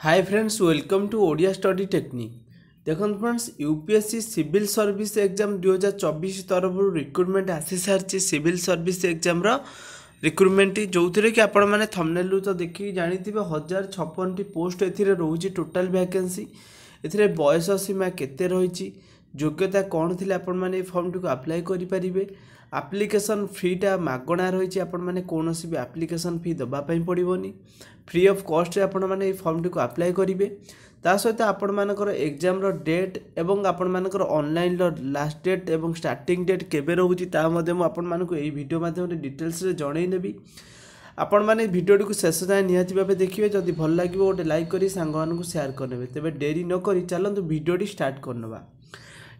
Hi friends welcome to Odia study technique. देखो friends UPSC civil service exam 2024 तरफ recruitment आसी सारी सिविल सर्विस एग्जाम रिक्रुटमेंट जो थे कि आपण मैंने थंबनेल तो देखिए जानी 1056 पोस्ट ए रोचे टोटाल वैकेंसी ए बयस सीमा केते रही योग्यता कौन थी आपण मैंने फॉर्म टी अप्लाई करेंगे। आप्लिकेसन फीटा मागणा रही आपण मैंने कौन भी आप्लिकेसन फी दवापाई पड़ोनी फ्री ऑफ कॉस्ट आपण मैंने फॉर्म टी अप्लाई करेंगे। ता सहित आपण मानकर एग्जाम डेट एवं आपण मानकर ऑनलाइन लास्ट डेट एवं स्टार्टिंग डेट केबे रोची आपण मानक यही वीडियो माध्यम डिटेल्स रे जनईनेबी। आपण मैंने वीडियो को शेष जाए निहाती भाव देखिए। जदि भल लगे गोटे लाइक कर सांग शेयर करने तेज डेरी नक चलते वीडियो स्टार्ट करनवा।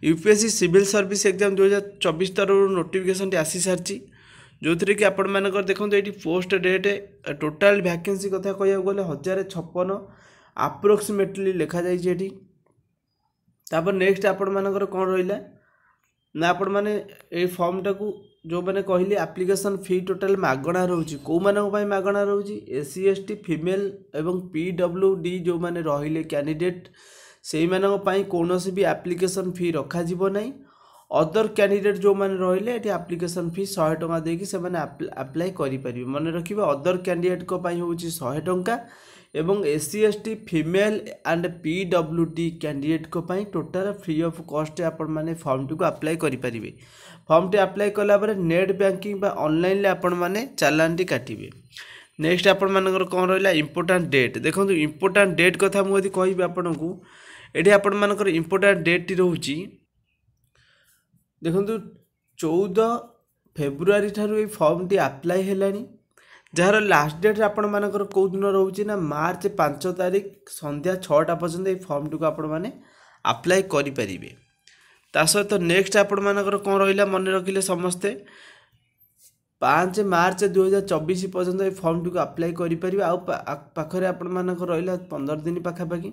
यूपीएससी सिविल सर्विस एग्जाम 2024 तरफ नोटिफिकेशन आसी सारी जो थे कि आपण मानकर देखो ये पोस्ट डेट टोटाल वैकेंसी कथा कह गले 1056 अप्रोक्सीमेटली लिखा जाइए। नेक्स्ट आपण मानकर कौन रहा ना आपण मैंने ये फॉर्म टाक जो मैंने कहली एप्लिकेशन फी टोटाल मागणा रोचे कौ मानी मागणा रोचे एससी एसटी फीमेल एवं पीडब्ल्यूडी जो मैंने रहिले कैंडिडेट से कौन भी एप्लिकेशन फी रखा ना। अदर कैंडिडेट जो मैंने रहिले ये एप्लिकेशन फी 100 टंका देकी से मैंने अप्लाई करें। मन रखिए अदर कैंडिडेट को हूँ 100 टंका एवं SC ST female and PWD candidate को टोटाल फ्री ऑफ कॉस्ट आपण मैंने फॉर्म टी अप्लाई करेंगे। फॉर्म टी अप्लाई कलापर नेट बैंकिंग ऑनलाइन आपण मैंने चालान टी काटे। नेक्स्ट आपण मानकर कौन रहा इंपोर्टाट डेट देखो इंपोर्टाट डेट कथा मुझे कहि आपन को ये आपण मानकर इंपोर्टाट डेट टी रोची देखो 14 फेब्रुआरी ठारू ये फॉर्म टी अप्लाई हेलानी जार लास्ट डेट आपण मानकर कौ दिन रोचे ना मार्च 5 तारिख संध्या 6टा पर्यंत ये फॉर्म टी आपण मैंने अप्लाई करेंगे। ता सहित नेक्स्ट आपण मानकर कौन रहा मन रखिले समस्ते 5 मार्च 2024 पर्यंत ये फॉर्म टी अप्लाई करेंगे। आखरे आपण मानकर रहा 15 दिन पाखापाखि।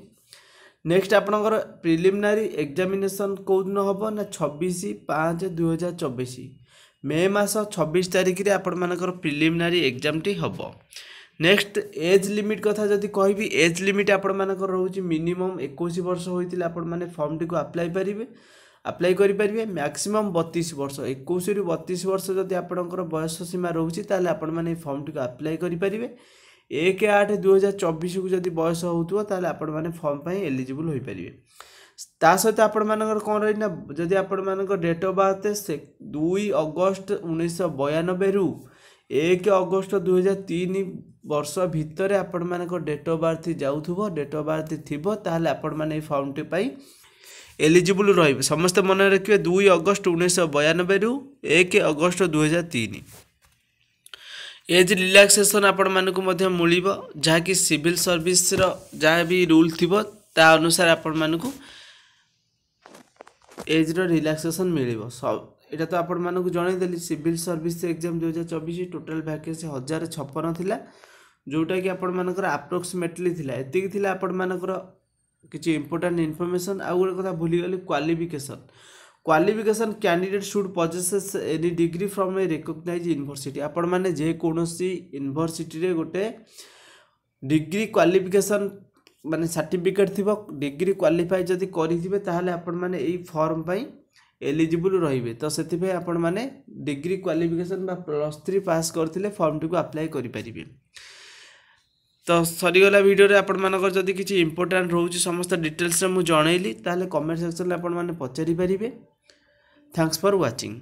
नेक्स्ट आपणकर प्रिलिमिनारी एग्जामिनेशन कौ दिन हम ना 26/5/2024 मे मास 26 तारिख रे आपण मानकर प्रिलिमिनारी एग्जाम टी हम। नेक्स्ट एज लिमिट कथा जदि कहबी एज लिमिट आपण मानकर रोची मिनिमम 21 वर्ष होइतिले आपण माने फॉर्म टी को अप्लाई करेंगे। मैक्सिमम 32 वर्ष 21 रु 32 वर्ष जदि आपणकर बयस सीमा रोची ताले आपण माने फॉर्म टी को अप्लाई करेंगे। 1/8/2024 को जदि बयस होउथो ताले आपण माने फॉर्म पई एलिजिबल होई परिबे। ता सहित आपण मानकर कोन रही ना जदि आपण मानकर डेट ऑफ बर्थ 2 अगस्त 1992 रु 1 अगस्त 2003 वर्ष भितर आपण मानकर डेट ऑफ बर्थ जाउथबो डेट ऑफ बर्थ थिबो ताले आपण माने फॉर्म टी पई एलिजिबल रहिबे। समस्त मन रखिबे 2 अगस्त 1992 रु 1 अगस्त 2003। एज रिलैक्सेशन आपण मानक मिलिबो जहाँकि सिविल सर्विस जहाँ भी रूल थिबो ता अनुसार आपण मानक एज रिलैक्सेशन मिलिबो। सब एटा तो आपण मानक जणैदेली civil service exam 2024 total vacancy 1056 थिला जोटा कि आपण मानकर अप्रोक्सीमेटली थिला एतिक थिला आपण मानकर किछि इंपोर्टेंट इन्फॉर्मेशन। आ गोटे कथा भूली गली qualification candidate should possesses any degree from a recognised university. आपण माने जे कोनोसी यूनिवर्सिटी रे गोटे डिग्री क्वालिफिकेशन माने सर्टिफिकेट थिबो डिग्री क्वालिफाई जदि करिथिबे ताहाले आपण माने एई फॉर्म पई एलिजिबल रहिबे। तो सेति पे आपण माने डिग्री क्वालिफिकेशन बा +3 पास करथिले फॉर्म टी को अप्लाई करि परिबे। तो सरीगला वीडियो रे आपण मानकर जदि किछि इंपोर्टेंट रोची समस्त डिटेल्स रे मु जणैली ताहाले कमेंट सेक्शन रे आपण माने पचारि परिबे। Thanks for watching.